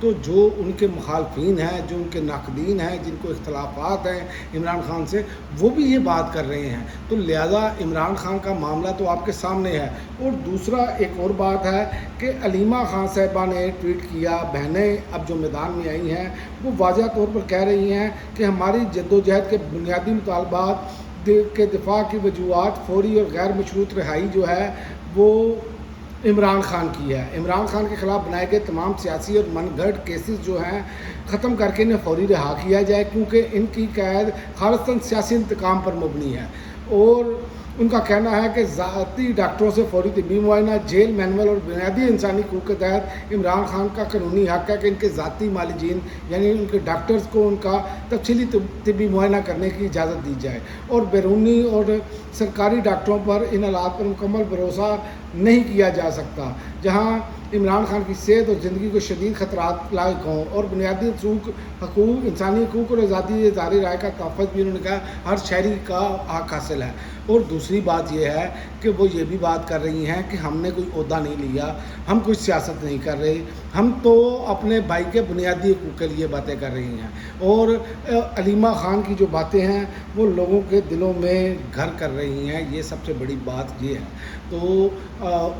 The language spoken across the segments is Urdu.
تو جو ان کے مخالفین ہیں، جو ان کے ناقدین ہیں، جن کو اختلافات ہیں عمران خان سے، وہ بھی یہ بات کر رہے ہیں. تو لہذا عمران خان کا معاملہ تو آپ کے سامنے ہے. اور دوسرا ایک اور بات ہے کہ علیمہ خان صاحبہ نے ٹویٹ کیا، بہنیں اب جو میدان میں آئی ہیں وہ واضح طور پر کہہ رہی ہیں کہ ہماری جدوجہد کے بنیادی مطالبات کے دفاع کی وجوہات فوری اور غیر مشروط رہائی جو ہے وہ عمران خان کی ہے. عمران خان کے خلاف بنائے گئے تمام سیاسی اور من گھڑت کیسز جو ہیں ختم کر کے انہیں فوری رہا کیا جائے، کیونکہ ان کی قید خالصتاً سیاسی انتقام پر مبنی ہے. اور ان کا کہنا ہے کہ ذاتی ڈاکٹروں سے فوری طبی معائنہ، جیل مینول اور بنیادی انسانی حقوق کے تحت عمران خان کا قانونی حق ہے کہ ان کے ذاتی معالجین یعنی ان کے ڈاکٹرز کو ان کا تفصیلی طبی معائنہ کرنے کی اجازت دی جائے. اور بیرونی اور سرکاری ڈاکٹروں پر ان حالات پر مکمل بھروسہ نہیں کیا جا سکتا جہاں عمران خان کی صحت اور زندگی کو شدید خطرات لاحق ہوں. اور بنیادی حقوق، انسانی حقوق اور آزادی اظہار رائے کا تحفظ بھی انہوں نے کہا ہر شہری کا حق حاصل ہے. اور دوسری بات یہ ہے کہ وہ یہ بھی بات کر رہی ہیں کہ ہم نے کوئی عہدہ نہیں لیا، ہم کوئی سیاست نہیں کر رہے، ہم تو اپنے بھائی کے بنیادی حقوق کے لیے باتیں کر رہی ہیں. اور علیمہ خان کی جو باتیں ہیں وہ لوگوں کے دلوں میں گھر کر رہی ہیں. یہ سب سے بڑی بات یہ ہے. تو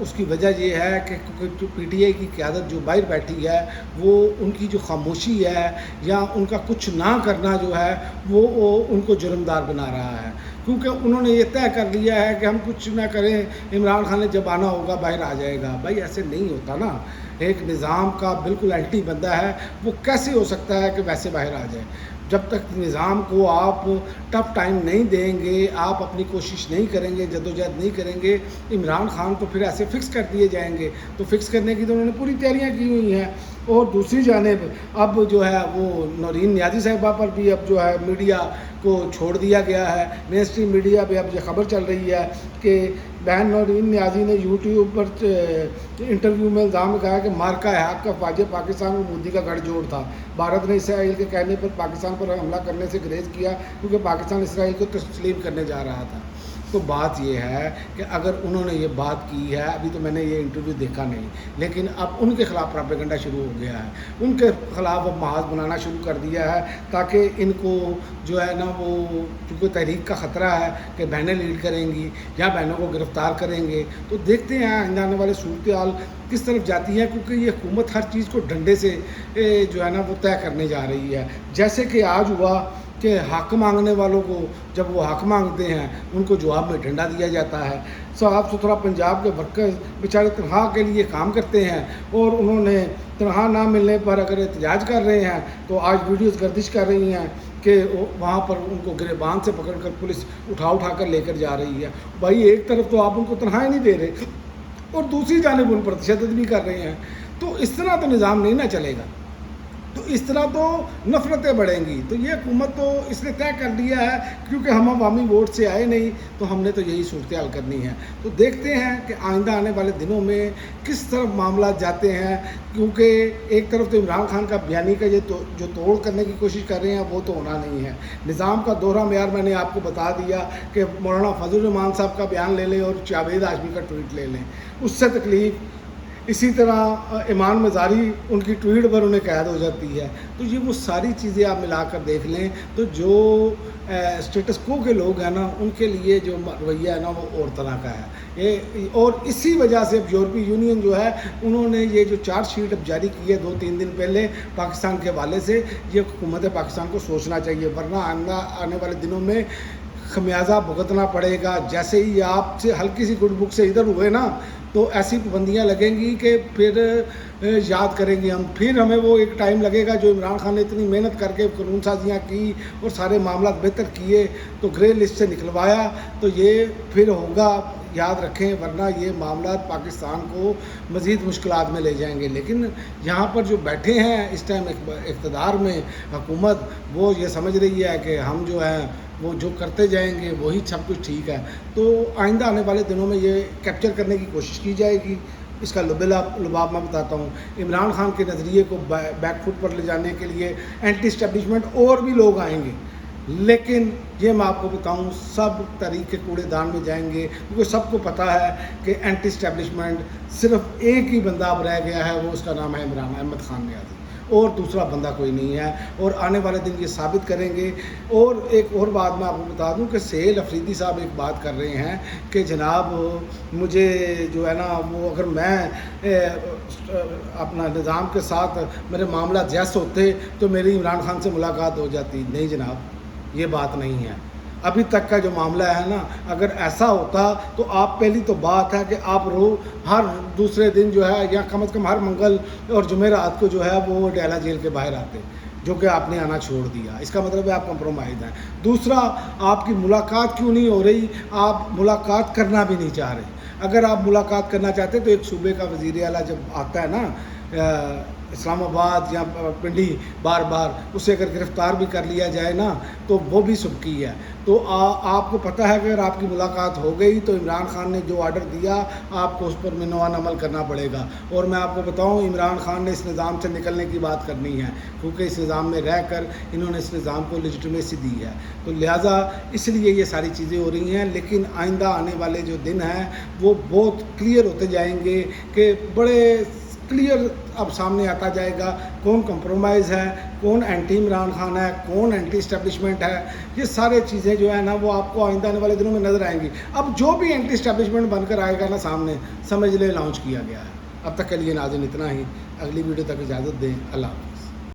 اس کی وجہ یہ ہے کہ جو پی ٹی آئی کی قیادت جو باہر بیٹھی ہے وہ ان کی جو خاموشی ہے یا ان کا کچھ نہ کرنا جو ہے وہ ان کو جرمدار بنا رہا ہے، کیونکہ انہوں نے یہ طے کر لیا ہے کہ ہم کچھ نہ کریں، عمران خان نے جب آنا ہوگا باہر آ جائے گا. بھائی ایسے نہیں ہوتا نا. ایک نظام کا بالکل اینٹی بندہ ہے، وہ کیسے ہو سکتا ہے کہ ویسے باہر آ جائے؟ جب تک نظام کو آپ ٹف ٹائم نہیں دیں گے، آپ اپنی کوشش نہیں کریں گے، جدوجہد نہیں کریں گے، عمران خان تو پھر ایسے فکس کر دیے جائیں گے. تو فکس کرنے کی تو انہوں نے پوری تیاریاں کی ہوئی ہیں. اور دوسری جانب اب جو ہے وہ نورین نیازی صاحبہ پر بھی اب جو ہے میڈیا کو چھوڑ دیا گیا ہے. مین اسٹریم میڈیا پہ اب یہ خبر چل رہی ہے کہ بہن نورین نیازی نے یوٹیوب پر انٹرویو میں الزام لگایا کہ مارکا حق کا فوج پاکستان اور مودی کا گٹھ جوڑ تھا. بھارت نے اسرائیل کے کہنے پر پاکستان پر حملہ کرنے سے گریز کیا کیونکہ پاکستان اسرائیل کو تسلیم کرنے جا رہا تھا. تو بات یہ ہے کہ اگر انہوں نے یہ بات کی ہے، ابھی تو میں نے یہ انٹرویو دیکھا نہیں، لیکن اب ان کے خلاف پراپیگنڈا شروع ہو گیا ہے، ان کے خلاف اب محاذ بنانا شروع کر دیا ہے تاکہ ان کو جو ہے نا وہ چونکہ تحریک کا خطرہ ہے کہ بہنیں لیڈ کریں گی یا بہنوں کو گرفتار کریں گے. تو دیکھتے ہیں آئندہ آنے والے صورتحال کس طرف جاتی ہے، کیونکہ یہ حکومت ہر چیز کو ڈنڈے سے جو ہے نا وہ طے کرنے جا رہی ہے. جیسے کہ آج ہوا کہ حق مانگنے والوں کو جب وہ حق مانگتے ہیں ان کو جواب میں ڈنڈا دیا جاتا ہے. صاف ستھرا پنجاب کے ورکرز بیچارے تنخواہ کے لیے کام کرتے ہیں اور انہوں نے تنخواہ نہ ملنے پر اگر احتجاج کر رہے ہیں تو آج ویڈیوز گردش کر رہی ہیں کہ وہاں پر ان کو گریبان سے پکڑ کر پولیس اٹھا کر لے کر جا رہی ہے. بھائی ایک طرف تو آپ ان کو تنخواہیں نہیں دے رہے اور دوسری جانب ان پر تشدد بھی کر رہے ہیں. تو اس طرح تو نظام نہیں نہ چلے گا. تو اس طرح تو نفرتیں بڑھیں گی. تو یہ حکومت تو اس نے طے کر لیا ہے کیونکہ ہم عوامی ووٹ سے آئے نہیں تو ہم نے تو یہی صورتحال کرنی ہے. تو دیکھتے ہیں کہ آئندہ آنے والے دنوں میں کس طرف معاملات جاتے ہیں، کیونکہ ایک طرف تو عمران خان کا بیانی کا یہ جو توڑ کرنے کی کوشش کر رہے ہیں وہ تو ہونا نہیں ہے. نظام کا دوہرا معیار میں نے آپ کو بتا دیا کہ مولانا فضل الرحمان صاحب کا بیان لے لیں اور جاوید ہاشمی کا ٹویٹ لے لیں، اس سے تکلیف. اسی طرح ایمان مزاری ان کی ٹویٹ پر انہیں قید ہو جاتی ہے. تو یہ وہ ساری چیزیں آپ ملا کر دیکھ لیں تو جو اسٹیٹس کو کے لوگ ہیں نا ان کے لیے جو رویہ ہے نا وہ اور طرح کا ہے. اور اسی وجہ سے اب یورپی یونین جو ہے انہوں نے یہ جو چارج شیٹ اب جاری کی ہے 2-3 دن پہلے پاکستان کے حوالے سے، یہ حکومت پاکستان کو سوچنا چاہیے، ورنہ آنے والے دنوں میں خمیازہ بھگتنا پڑے گا. جیسے ہی آپ سے ہلکی سی گڈ بک سے ادھر ہوئے نا تو ایسی پابندیاں لگیں گی کہ پھر یاد کریں گے ہم، پھر ہمیں وہ ایک ٹائم لگے گا جو عمران خان نے اتنی محنت کر کے قانون سازیاں کی اور سارے معاملات بہتر کیے تو گرے لسٹ سے نکلوایا تو یہ پھر ہوگا. یاد رکھیں ورنہ یہ معاملات پاکستان کو مزید مشکلات میں لے جائیں گے. لیکن یہاں پر جو بیٹھے ہیں اس ٹائم اقتدار میں حکومت، وہ یہ سمجھ رہی ہے کہ ہم جو ہیں وہ جو کرتے جائیں گے وہی سب کچھ ٹھیک ہے. تو آئندہ آنے والے دنوں میں یہ کیپچر کرنے کی کوشش کی جائے گی. اس کا لباب میں بتاتا ہوں. عمران خان کے نظریے کو بیک فٹ پر لے جانے کے لیے اینٹی اسٹیبلشمنٹ اور بھی لوگ آئیں گے، لیکن یہ میں آپ کو بتاؤں سب تحریک کے کوڑے دان میں جائیں گے، کیونکہ سب کو پتہ ہے کہ اینٹی اسٹیبلشمنٹ صرف ایک ہی بندہ اب رہ گیا ہے، وہ اس کا نام ہے عمران احمد خان نیازی. اور دوسرا بندہ کوئی نہیں ہے، اور آنے والے دن یہ ثابت کریں گے۔ اور ایک اور بات میں آپ کو بتا دوں کہ سہیل افریدی صاحب ایک بات کر رہے ہیں کہ جناب مجھے جو ہے نا وہ اگر میں اپنا نظام کے ساتھ میرے معاملات جیسے ہوتے تو میری عمران خان سے ملاقات ہو جاتی۔ نہیں جناب، یہ بات نہیں ہے۔ ابھی تک کا جو معاملہ ہے نا، اگر ایسا ہوتا تو آپ پہلی تو بات ہے کہ آپ ہر دوسرے دن جو ہے یا کم از کم ہر منگل اور جمعرات کو جو ہے وہ ڈیلا جیل کے باہر آتے، جو کہ آپ نے آنا چھوڑ دیا۔ اس کا مطلب ہے آپ کمپرومائز ہیں۔ دوسرا، آپ کی ملاقات کیوں نہیں ہو رہی؟ آپ ملاقات کرنا بھی نہیں چاہ رہے۔ اگر آپ ملاقات کرنا چاہتے تو ایک صوبے کا وزیر اعلیٰ جب آتا ہے نا اسلام آباد یا پنڈی بار بار، اسے اگر گرفتار بھی کر لیا جائے نا تو وہ بھی سبکی ہے۔ تو آپ کو پتہ ہے کہ اگر آپ کی ملاقات ہو گئی تو عمران خان نے جو آرڈر دیا آپ کو اس پر منوان عمل کرنا پڑے گا۔ اور میں آپ کو بتاؤں، عمران خان نے اس نظام سے نکلنے کی بات کرنی ہے، کیونکہ اس نظام میں رہ کر انہوں نے اس نظام کو لیجٹمیسی دی ہے۔ تو لہٰذا اس لیے یہ ساری چیزیں ہو رہی ہیں، لیکن آئندہ آنے والے جو دن ہیں وہ بہت کلیئر ہوتے جائیں گے کہ بڑے کلیئر اب سامنے آتا جائے گا کون کمپرومائز ہے، کون اینٹی عمران خان ہے، کون اینٹی اسٹیبلشمنٹ ہے۔ یہ سارے چیزیں جو ہے نا وہ آپ کو آئندہ آنے والے دنوں میں نظر آئیں گی۔ اب جو بھی اینٹی اسٹیبلشمنٹ بن کر آئے گا نا سامنے، سمجھ لے لانچ کیا گیا ہے۔ اب تک کے لیے ناظرین اتنا ہی، اگلی ویڈیو تک اجازت دیں، اللہ حافظ۔